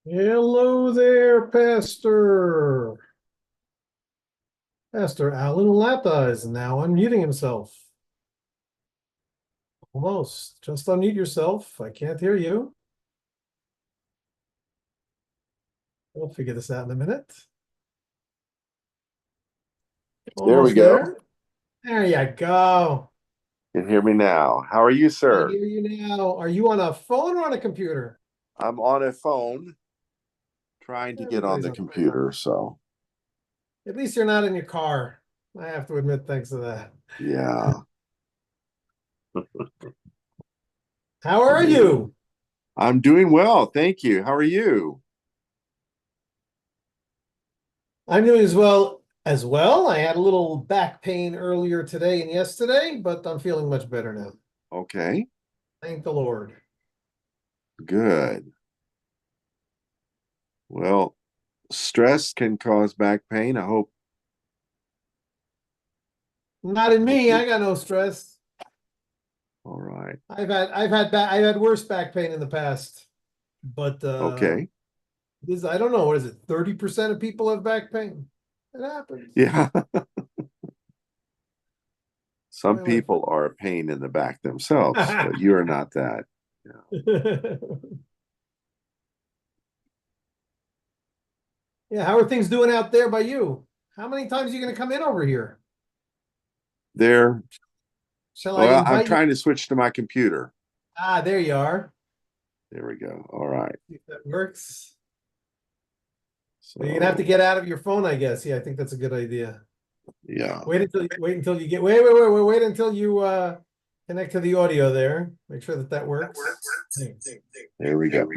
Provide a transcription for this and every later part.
Hello there, Pastor. Pastor Alan Latta is now unmuting himself. Almost. Just unmute yourself. I can't hear you. We'll figure this out in a minute. There we Almost go. there. There you go. You can hear me now. How are you, I sir? hear you now. Are you on a phone or on a computer? I'm on a phone trying to get on Everybody's the on. computer, so At least you're not in your car. I have to admit, thanks to that. yeah. How are you? I'm doing well, thank you. How are you? I'm doing as well I had a little back pain earlier today and yesterday, but I'm feeling much better now. Okay, Thank the Lord. good. Well, stress can cause back pain. Not in I hope me. you I got no stress. all right. I've had worse back pain in the past. But Okay. this I don't know, what is it? 30% of people have back pain. It happens. Yeah. Some My wife. people are a pain in the back themselves, but you are not that. Yeah. Yeah, how are things doing out there by you? How many times are you gonna come in over here? There, Shall I well, I'm invite you? trying to switch to my computer. Ah, there you are. There we go. All right. See if that works. But you're gonna have to So, get out of your phone, I guess. Yeah, I think that's a good idea. yeah. Wait until you connect to the audio there. Make sure that that works. Thanks. There we go.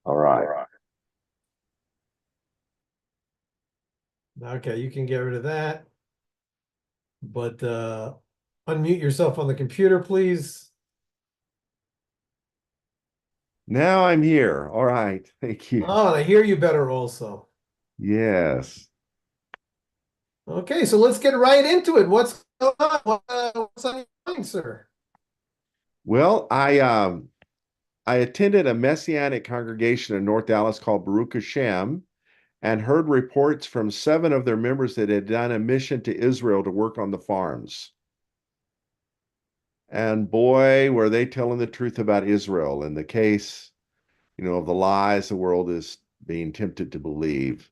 All right. Okay, you can get rid of that, but unmute yourself on the computer, please. Now I'm here. All right. Thank you. Oh, and I hear you better also. Yes. Okay, so let's get right into it. What's going on? What's on your mind, sir? Well, I attended a messianic congregation in North Dallas called Baruch Hashem and heard reports from 7 of their members that had done a mission to Israel to work on the farms. And boy, were they telling the truth about Israel in the case, of the lies the world is being tempted to believe.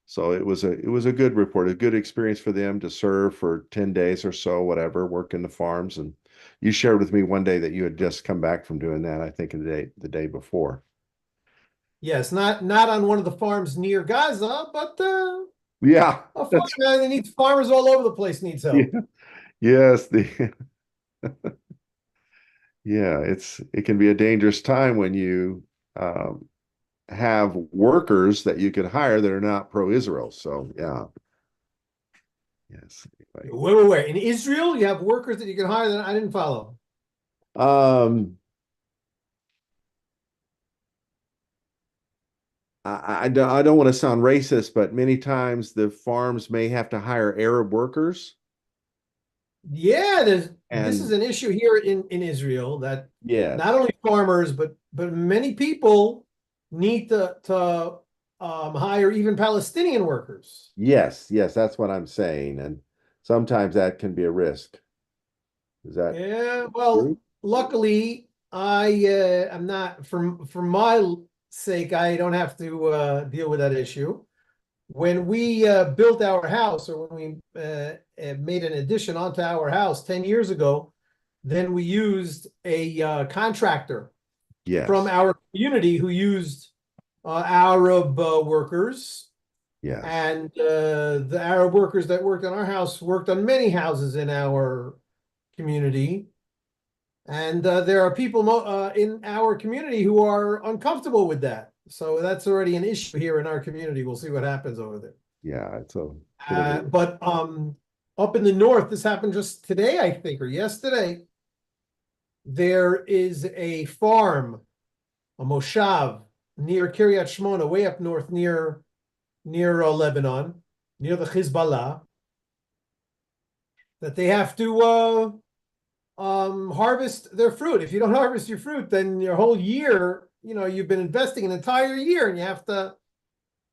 So it was a good report, a good experience for them to serve for 10 days or so, whatever, work in the farms. And you shared with me one day that you had just come back from doing that, I think the day before. Yes, not on one of the farms near Gaza, but Yeah, a farm that's that needs farmers all over the place needs yeah, help. yes, the yeah, it can be a dangerous time when you um, have workers that you could hire that are not pro-Israel. So yeah, yes. Anyway. Wait. In Israel, you have workers that you can hire that I didn't follow. Um, I don't want to sound racist, but many times the farms may have to hire Arab workers. Yeah, this is And an issue here in Israel that not yes, only farmers but many people need to hire even Palestinian workers. yes, that's what I'm saying. And sometimes that can be a risk. Is that Yeah, well, true? luckily I'm not for my sake I don't have to deal with that issue. When we built our house, or when we made an addition onto our house 10 years ago, then we used a contractor from Yes, our community who used Arab workers. yes, And the Arab workers that worked on our house worked on many houses in our community. And there are people in our community who are uncomfortable with that. So that's already an issue here in our community. We'll see what happens over there. yeah. It's a bit of a But up in the north, this happened just today, I think, or yesterday. There is a farm, a moshav near Kiryat Shmona, way up north, near Lebanon, near the Hezbollah, that they have to harvest their fruit. If you don't harvest your fruit, then your whole year you've been investing an entire year, and you have to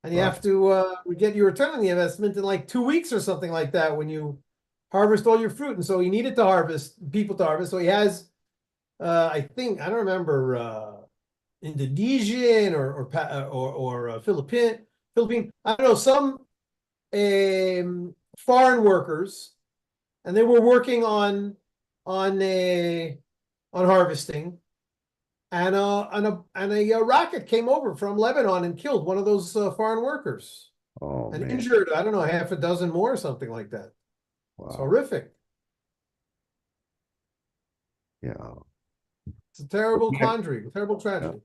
Right. get your return on the investment in like 2 weeks or something like that when you harvest all your fruit. And so he needed to people to harvest. So he has, I think, I don't remember, Indonesian or Philippine, I don't know, some foreign workers, and they were working on a on harvesting, and a rocket came over from Lebanon and killed one of those foreign workers Oh and man. injured, I don't know, half a dozen more or something like that. It's Wow. horrific. Yeah. It's a terrible Yeah. quandary, a terrible Yeah. tragedy.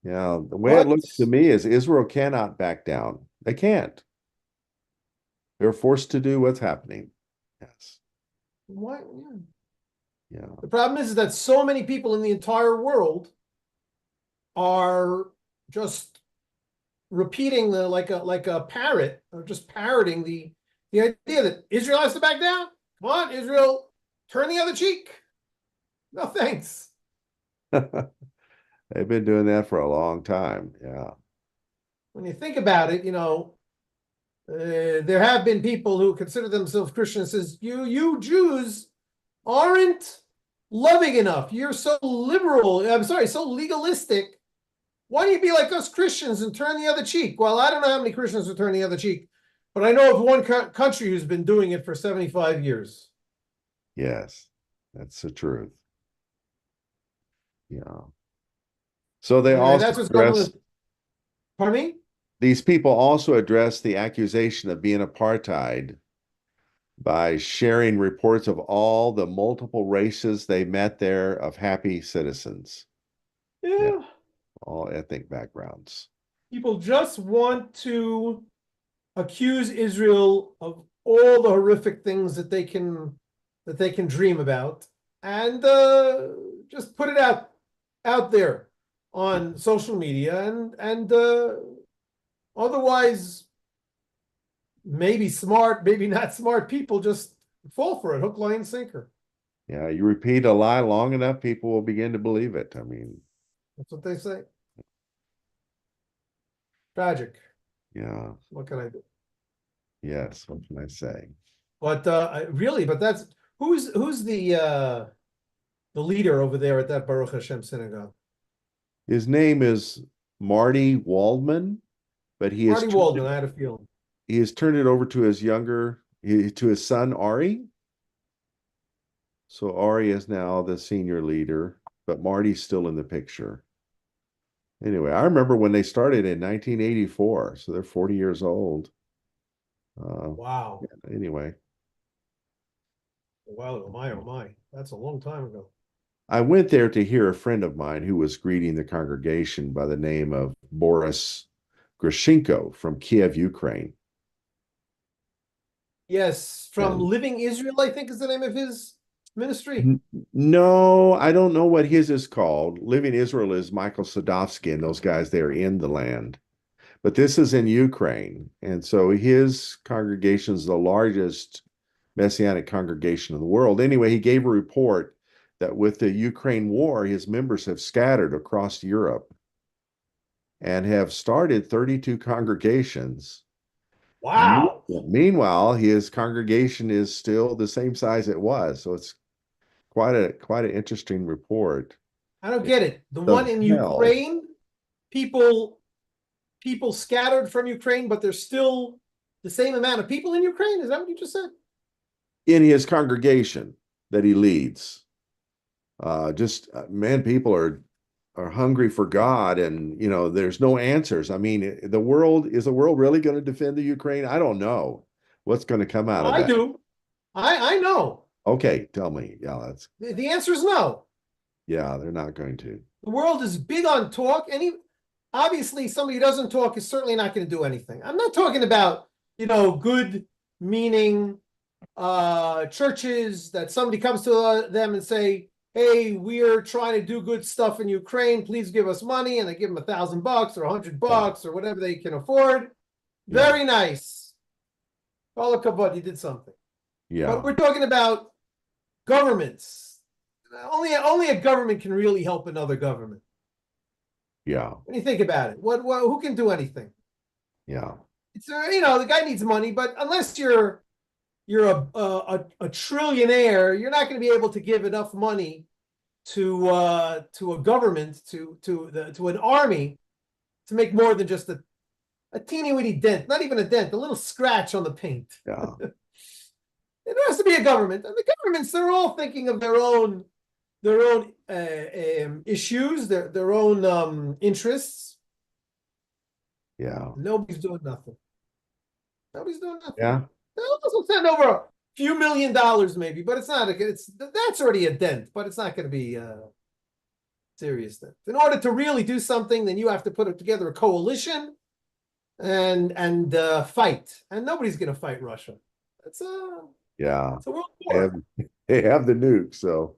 Yeah. The way it But looks to me is Israel cannot back down. They can't. They're forced to do what's happening. Yes. what? Yeah. Yeah. The problem is that so many people in the entire world are just repeating like a parrot, or just parroting the idea that Israel has to back down. Come on, Israel, turn the other cheek. No thanks. They've been doing that for a long time. Yeah. When you think about it, there have been people who consider themselves Christians, says you Jews aren't loving enough. You're so liberal. I'm sorry, so legalistic. Why don't you be like us Christians and turn the other cheek? Well, I don't know how many Christians will turn the other cheek, but I know of one country who's been doing it for 75 years. Yes. That's the truth. Yeah. So they Anyway, also that's what's going address on. Pardon me? these people also address the accusation of being apartheid by sharing reports of all the multiple races they met there of happy citizens. Yeah, Yeah. all ethnic backgrounds. People just want to accuse Israel of all the horrific things that they can dream about, and just put it out there on social media, and otherwise maybe smart, maybe not smart people just fall for it, hook, line, and sinker. Yeah, you repeat a lie long enough, people will begin to believe it. I mean, That's what they say. Tragic. yeah, What can I do? yes, what can I say? But really, but that's who's the leader over there at that Baruch Hashem synagogue? His name is Marty Waldman, but Marty Waldman. I had a feeling. he has turned it over to to his son Ari. So Ari is now the senior leader, but Marty's still in the picture. Anyway, I remember when they started in 1984, so they're 40 years old. Wow. Yeah, anyway, A while ago. My, oh my. That's a long time ago. I went there to hear a friend of mine who was greeting the congregation by the name of Boris Grushenko from Kiev, Ukraine. Yes, from And Living Israel, I think is the name of his ministry. no, I don't know what his is called. Living Israel is Michael Sadovsky and those guys there in the land. But this is in Ukraine. And so his congregation is the largest Messianic congregation in the world. Anyway, he gave a report that with the Ukraine war, his members have scattered across Europe and have started 32 congregations. Wow. Meanwhile, his congregation is still the same size it was. So it's quite an interesting report. I don't get it. The one Of in hell Ukraine, people people scattered from Ukraine, but there's still the same amount of people in Ukraine. Is that what you just said? in his congregation that he leads. Just man, people are hungry for God, and there's no answers. I mean, the world really going to defend the Ukraine? I don't know what's going to come out of I that. do. I know. Okay, tell me. Yeah, The answer is no. yeah, they're not going to. The world is big on talk. Obviously, somebody who doesn't talk is certainly not going to do anything. I'm not talking about, good meaning churches that somebody comes to them and say, hey, we're trying to do good stuff in Ukraine. Please give us money. And they give them $1,000 or Yeah, $100 or whatever they can afford. yeah, Very nice. All kavod, you did something. But yeah, we're talking about governments, only a government can really help another government. Yeah. When you think about it, who can do anything? Yeah. It's the guy needs money, but unless you're a trillionaire, you're not going to be able to give enough money to a government to an army to make more than just a teeny weeny dent, not even a dent, a little scratch on the paint. Yeah. There has to be a government, and the governments, they're all thinking of their own issues, their own interests. Yeah. Nobody's doing nothing. Nobody's doing nothing. Yeah. They'll also send over a few $1,000,000 maybe, but it's not. That's already a dent, but it's not going to be serious dent. In order to really do something, then you have to put together a coalition and fight, and nobody's going to fight Russia. It's a world war. They have the nuke, so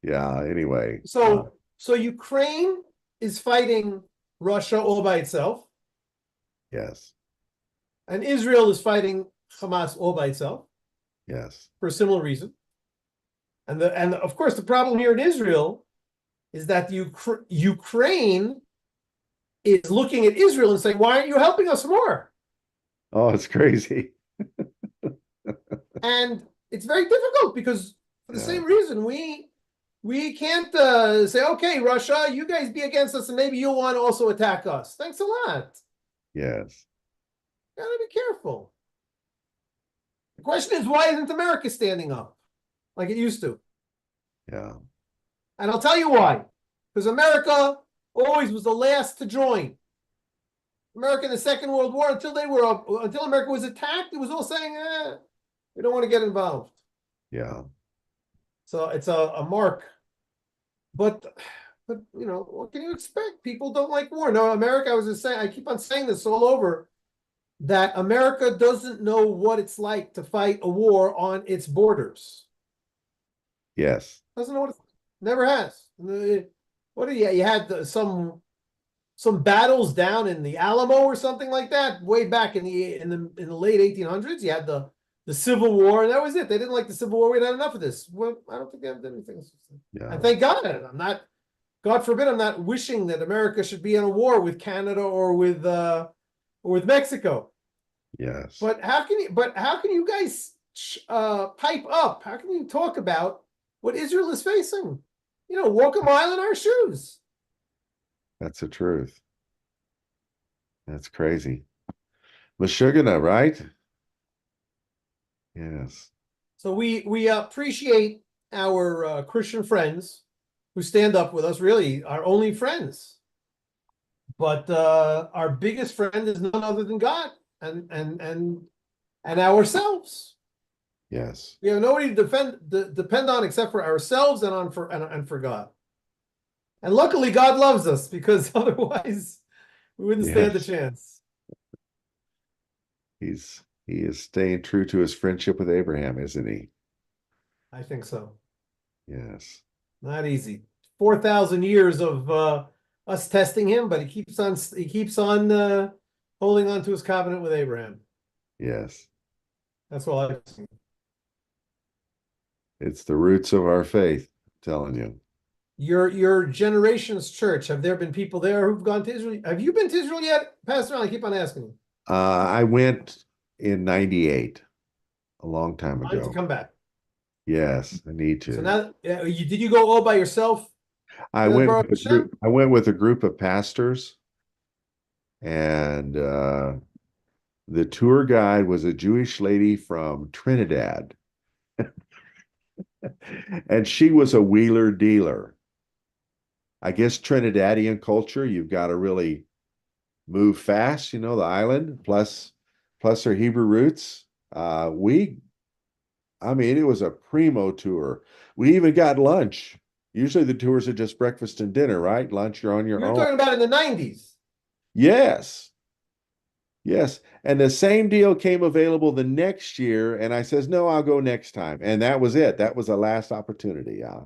yeah. Anyway, So Ukraine is fighting Russia all by itself, yes, and Israel is fighting Hamas all by itself yes, for a similar reason. And of course the problem here in Israel is that Ukraine is looking at Israel and saying, "Why aren't you helping us more?" oh, it's crazy. And it's very difficult because for the same reason we can't say, "Okay, Russia, you guys be against us, and maybe you'll want to also attack us." Thanks a lot. Yes. Gotta be careful. The question is, why isn't America standing up like it used to? Yeah. And I'll tell you why. Because America always was the last to join. America in the Second World War, until America was attacked, it was all saying, we don't want to get involved. Yeah. So it's a mark. But what can you expect? People don't like war. No, America, I keep on saying this all over, that America doesn't know what it's like to fight a war on its borders. Yes. Doesn't know what it's never has. You had some battles down in the Alamo or something like that way back in the late 1800s. You had the Civil War, and that was it. They didn't like the Civil War. We had enough of this. Well, I don't think they have anything. Yeah. And thank God. God forbid, I'm not wishing that America should be in a war with Canada or with Mexico. Yes. But how can you guys pipe up? How can you talk about what Israel is facing? Walk a mile in our shoes. That's the truth. That's crazy. Meshuggah, right? Yes. So we appreciate our Christian friends who stand up with us, really our only friends. But our biggest friend is none other than God and ourselves. Yes. We have nobody to depend on except for ourselves and for God. And luckily, God loves us, because otherwise we wouldn't stand a chance. He is staying true to his friendship with Abraham, isn't he? I think so. Yes. Not easy. 4,000 years of us testing him, but he keeps on holding on to his covenant with Abraham. Yes. That's all I've seen. It's the roots of our faith, I'm telling you. Your generation's church, have there been people there who've gone to Israel? Have you been to Israel yet, Pastor? I keep on asking you. I went in 98, a long time ago. Time to come back. Yes, I need to. So now, did you go all by yourself? I went with a group of pastors, and the tour guide was a Jewish lady from Trinidad. And she was a wheeler dealer. I guess Trinidadian culture, you've got to really move fast, the island, plus her Hebrew roots. It was a primo tour. We even got lunch. Usually the tours are just breakfast and dinner, right? Lunch, you're on your own. You're talking about in the 90s. Yes. Yes. And the same deal came available the next year. And I says, no, I'll go next time. And that was it. That was the last opportunity. Yeah.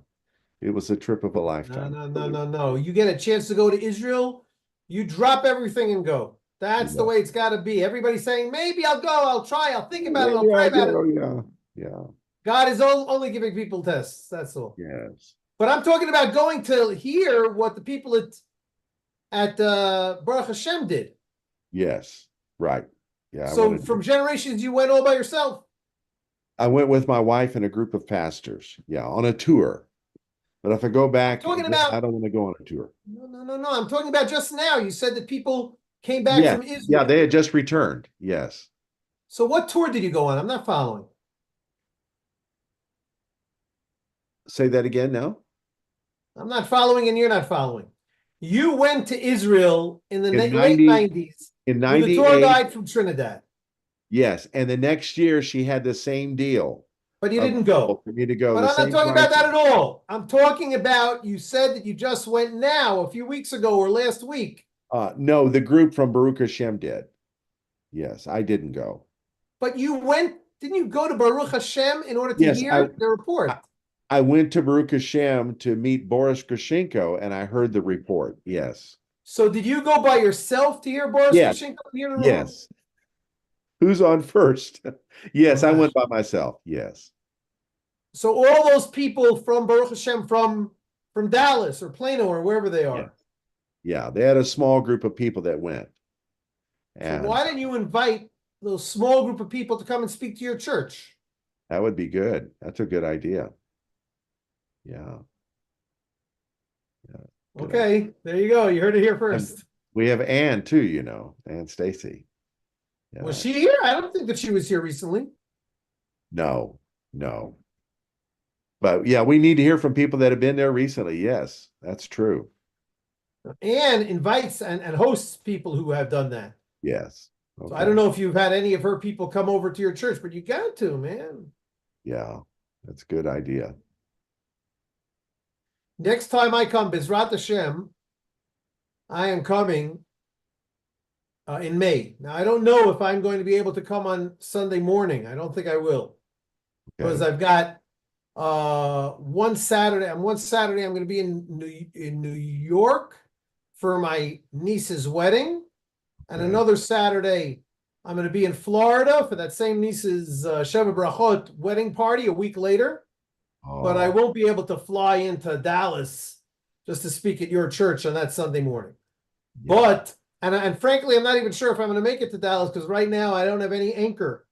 It was a trip of a lifetime. No. You get a chance to go to Israel, you drop everything and go. That's the way it's got to be. Everybody's saying, maybe I'll go, I'll try, I'll think about it, I'll pray about it. Yeah. God is only giving people tests. That's all. Yes. But I'm talking about going to hear what the people at Baruch Hashem did. Yes, right. Yeah, So from generations, you went all by yourself. I went with my wife and a group of pastors. Yeah, on a tour. But if I go back Talking again, I about don't want to go on a tour. no. I'm talking about just now. You said that people came back Yes, from yeah, Israel. they had just returned. Yes. So what tour did you go on? I'm not following. Say that again now. I'm not following, and you're not following. You went to Israel in the In late 90, 90s in with a tour 98, guide from Trinidad, yes. And the next year she had the same deal but you of didn't go. for me to go, But the I'm not same talking about that pricing. at all. I'm talking about you said that you just went now, a few weeks ago or last week. No, the group from Baruch Hashem did. Yes, I didn't go. But you went, didn't you go to Baruch Hashem in order to Yes, hear the report? I went to Baruch Hashem to meet Boris Grishenko and I heard the report. Yes. So did you go by yourself to hear Boris Yes. Grishenko hear the report? Yes. Who's on first? Yes, I Gosh. went by myself. Yes. So all those people from Baruch Hashem from Dallas or Plano or wherever they Yeah. are. Yeah. They had a small group of people that went. So And why didn't you invite those small group of people to come and speak to your church? that would be good. That's a good idea. Yeah. Yeah. Good idea. Okay, there you go. You heard it here And first. we have Ann too, you know, Ann Stacy. Yeah. Was she here? I don't think that she was here recently. No, no. But yeah, we need to hear from people that have been there recently. Yes, that's true. Anne invites and hosts people who have done that. Yes. So I don't know if you've had any of her people come over to your church, but you got to, man. Yeah, that's a good idea. Next time I come, Bezrat Hashem, I am coming in May. Now, I don't know if I'm going to be able to come on Sunday morning. I don't think I will. Because Okay. I've got one Saturday. I'm going to be in New York for my niece's wedding. And Okay. another Saturday, I'm going to be in Florida for that same niece's Sheva Brachot wedding party a week later. But I Oh, won't be able to fly into Dallas just to speak at your church on that Sunday morning. yeah. But, and frankly, I'm not even sure if I'm going to make it to Dallas because right now I don't have any anchor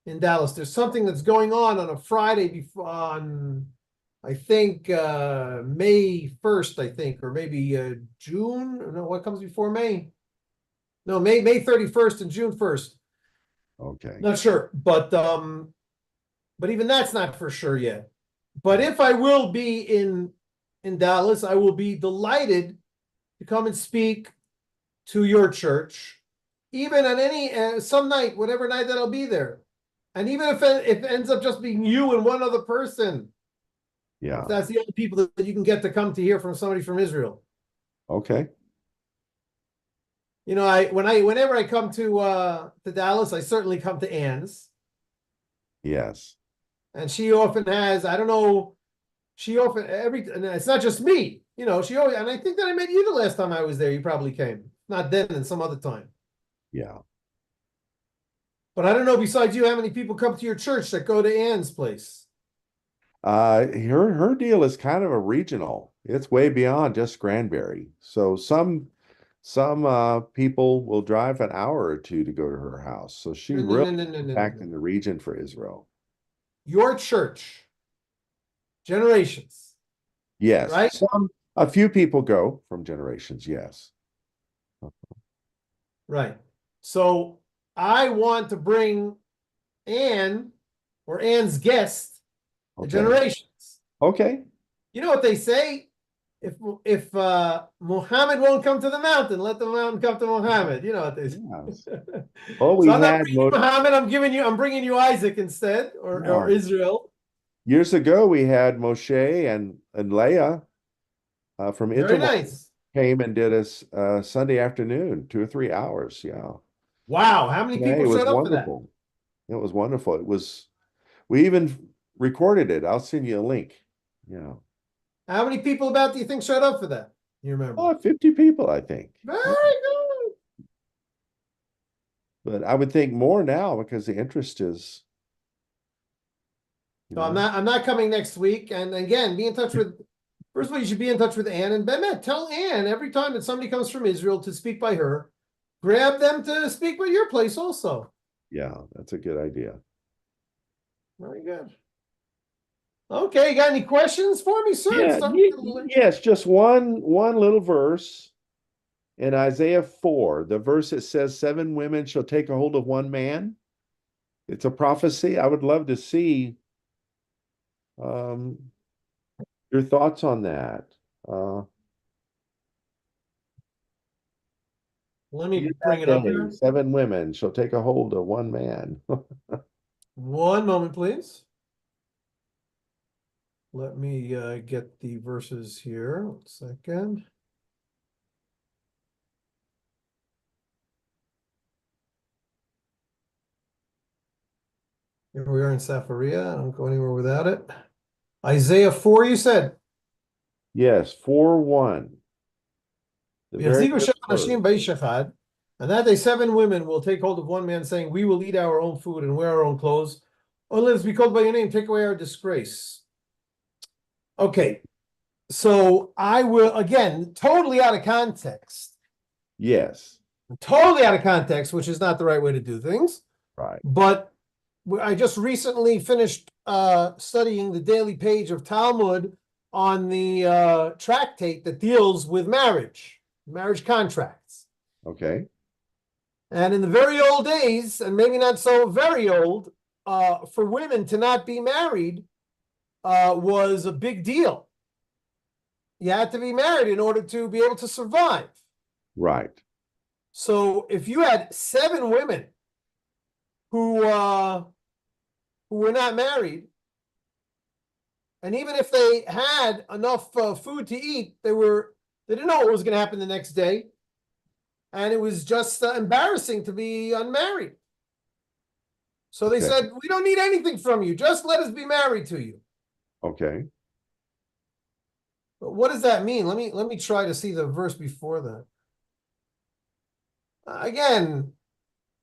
in Dallas. There's something that's going on a Friday before on, I think, May 1st, I think, or maybe June. No, what comes before May? No, May 31st and June 1st. Okay. Not sure, but even that's not for sure yet. But if I will be in Dallas, I will be delighted to come and speak to your church, even on any some night, whatever night that I'll be there. And even if it ends up just being you and one other person, Yeah. if that's the only people that you can get to come to hear from somebody from Israel. Okay. You know, whenever I come to Dallas, I certainly come to Ann's. Yes. And she often has, I don't know, she often and it's not just me, you know, she always, and I think that I met you the last time I was there. You probably came. Not then, and some other time. Yeah. But I don't know, besides you, how many people come to your church that go to Ann's place? Her deal is kind of a regional. It's way beyond just Granbury. So some people will drive an hour or two to go to her house. So she No, no, really no, no, no, no, back no. in the region for Israel. Your church, generations, Yes. right? A few people go from generations. Yes. Right. So I want to bring Ann or Ann's guest, the Okay. generations. Okay. You know what they say? If Muhammad won't come to the mountain, let the mountain come to Muhammad. You know what they say. Yes. Well, So we I'm not had bringing Muhammad. I'm bringing you Isaac instead, or yeah. Israel. Years ago we had Moshe and Leah from Very Itamar nice. came and did a Sunday afternoon, 2 or 3 hours. Yeah. Wow, how many Yeah, people it was showed up for that? wonderful. It was wonderful. We even recorded it. I'll send you a link. Yeah. How many people about do you think showed up for that? You remember? Oh, 50 people, I think. Very good. But I would think more now because the interest is, So I'm not coming next week. And again, be in touch with First of all, you should be in touch with Anne and Bemet. Tell Anne every time that somebody comes from Israel to speak by her, grab them to speak by your place also. Yeah, that's a good idea. Very good. Okay, you got any questions for me, sir? Yeah, yes, just one little verse in Isaiah 4, the verse that says 7 women shall take a hold of one man. It's a prophecy. I would love to see um, your thoughts on that. Uh, Let me in bring that it up day, here. 7 women shall take a hold of one man. One moment, please. Let me get the verses here. 1 second. Here we are in Safaria. I don't go anywhere without it. Isaiah 4, you said? Yes, 4:1. The very first verse. And that day 7 women will take hold of one man, saying, we will eat our own food and wear our own clothes. Oh, let us be called by your name, take away our disgrace. Okay, so I will, again, totally out of context. Yes, Totally out of context, which is not the right way to do things. right. But I just recently finished studying the daily page of Talmud on the tractate that deals with marriage contracts. Okay. And in the very old days, and maybe not so very old, for women to not be married was a big deal. You had to be married in order to be able to survive. Right. So if you had 7 women who were not married, and even if they had enough food to eat, they didn't know what was going to happen the next day, and it was just embarrassing to be unmarried. So they said, we don't need anything from you. Just let us be married to you. Okay. But what does that mean? Let me try to see the verse before that. Again,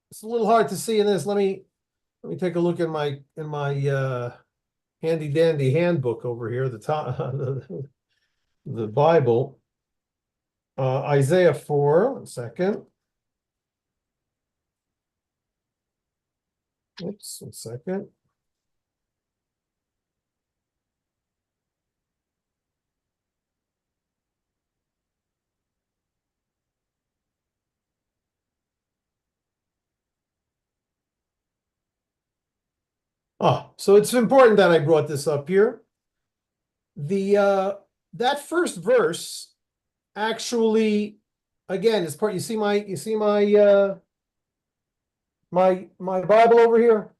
it's a little hard to see in this. Let me take a look in my handy dandy handbook over here, the top the Bible. Isaiah 4, 1 second. Oops, 1 second. Oh, so it's important that I brought this up here. That first verse actually, again, is part. You see my Bible over here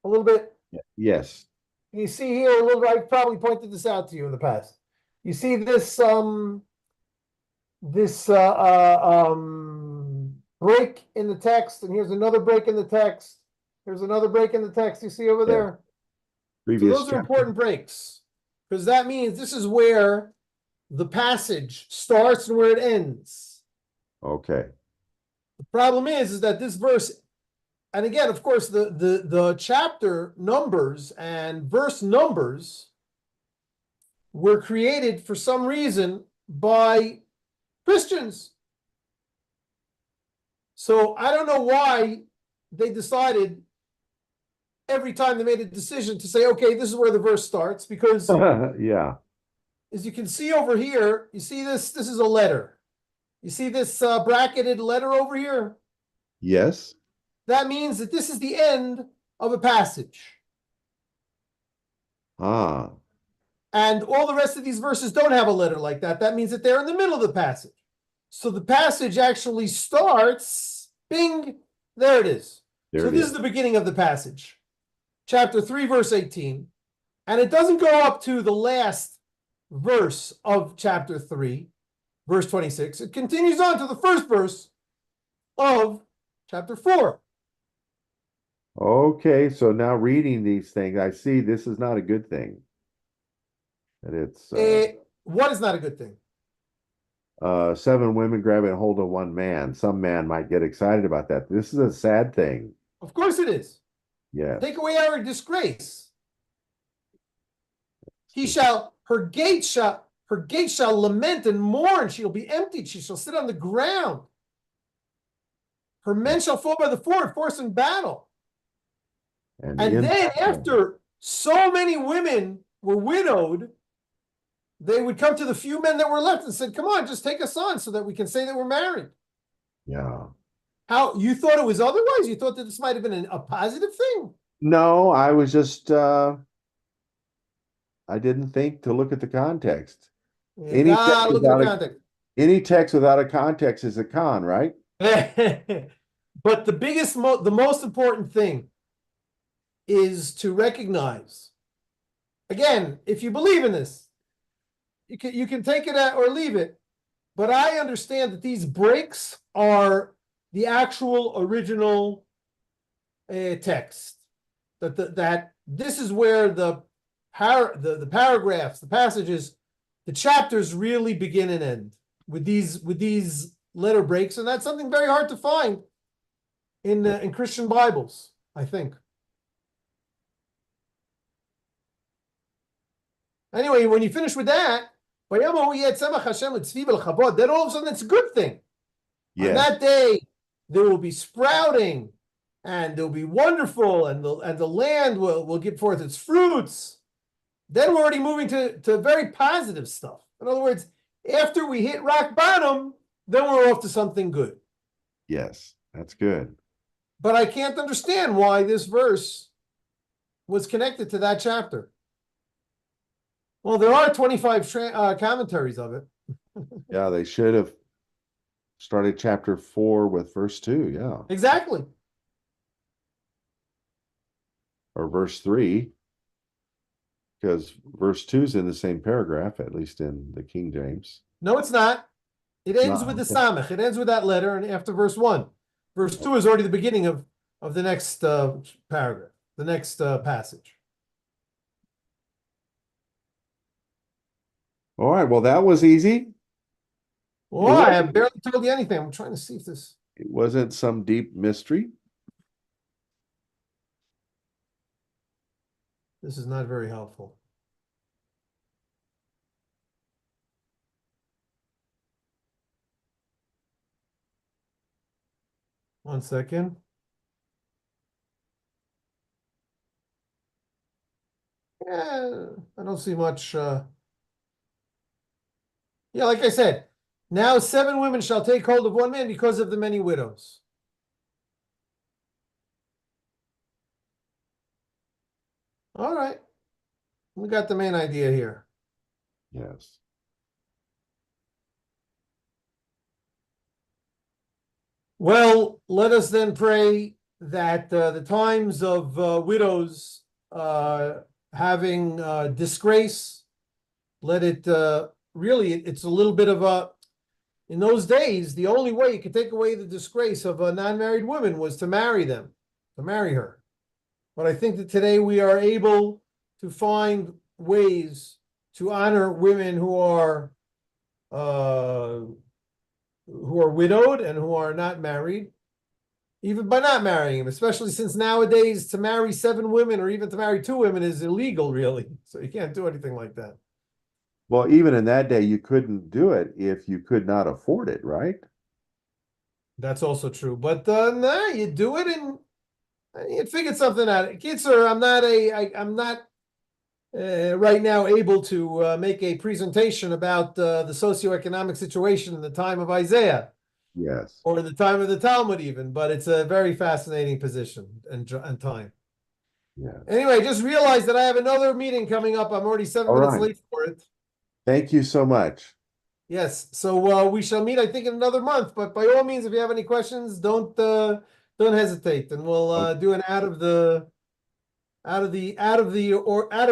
a little bit. Yes. You see here a little bit. I probably pointed this out to you in the past. You see this break in the text, and here's another break in the text. Here's another break in the text. You see over Yes. there. So Previous those are important breaks, because that means this is where the passage starts and where it ends. Okay. The problem is that this verse, and again, of course, the chapter numbers and verse numbers were created for some reason by Christians. So I don't know why they decided every time they made a decision to say, okay, this is where the verse starts, because Yeah. as you can see over here, you see this is a letter. You see this bracketed letter over here? Yes. That means that this is the end of a passage. Ah. And all the rest of these verses don't have a letter like that. That means that they're in the middle of the passage. So the passage actually starts, bing, there it is. There So it this is. is the beginning of the passage. Chapter 3, verse 18. And it doesn't go up to the last verse of chapter 3, verse 26. It continues on to the first verse of chapter 4. Okay, so now reading these things, I see this is not a good thing. That it's What is not a good thing? 7 women grabbing hold of one man. Some man might get excited about that. This is a sad thing. Of course it is. Yes. Take away our disgrace. Her Her gates shall lament and mourn. She'll be emptied. She shall sit on the ground. Her men shall fall by the sword, force in battle. And And in then that after so many women were widowed, they would come to the few men that were left and said, come on, just take us on so that we can say that we're married. yeah. How you thought it was otherwise? You thought that this might have been a positive thing? No, I was just I didn't think to look at the context. You Any text gotta look at without the a context. any text without a context is a con, right? But the most important thing is to recognize, again, if you believe in this, you can take it or leave it. But I understand that these breaks are the actual original text. That this is where the paragraphs, the passages, the chapters really begin and end with these letter breaks, and that's something very hard to find in Christian Bibles, I think. Anyway, when you finish with that, then all of a sudden it's a good thing. On Yes. that day, there will be sprouting, and they'll be wonderful, and the land will give forth its fruits. Then we're already moving to very positive stuff. In other words, after we hit rock bottom, then we're off to something good. Yes, that's good. But I can't understand why this verse was connected to that chapter. Well, there are 25 commentaries of it. Yeah, they should have started chapter 4 with verse 2, yeah. Exactly. Or verse 3, because verse 2 is in the same paragraph, at least in the King James. No, it's not. It ends with the Samech. It ends with that letter, and after verse 1. Verse 2 is already the beginning of the next paragraph, the next passage. All right, well, that was easy. Well, I have barely told you anything. I'm trying to see if this... It wasn't some deep mystery. This is not very helpful. One second. Yeah, I don't see much. Yeah, like I said, now 7 women shall take hold of one man because of the many widows. All right. We got the main idea here. Yes. Well, let us then pray that the times of widows having disgrace, let it really, it's a little bit of a, in those days, the only way you could take away the disgrace of a non-married woman was to marry them, to marry her. But I think that today we are able to find ways to honor women who are widowed and who are not married, even by not marrying them, especially since nowadays to marry 7 women or even to marry 2 women is illegal, really. So you can't do anything like that. Well, even in that day, you couldn't do it if you could not afford it, right? That's also true. But nah, you do it and you figured something out. Kids, sir, I'm not right now able to make a presentation about the socioeconomic situation in the time of Isaiah. Yes. Or in the time of the Talmud even, but it's a very fascinating position and time. Yeah. Anyway, just realized that I have another meeting coming up. I'm already 7 minutes late for it. Thank you so much. Yes, so we shall meet, I think, in another month. But by all means, if you have any questions, don't hesitate, and we'll do an out of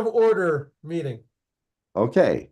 order meeting. Okay.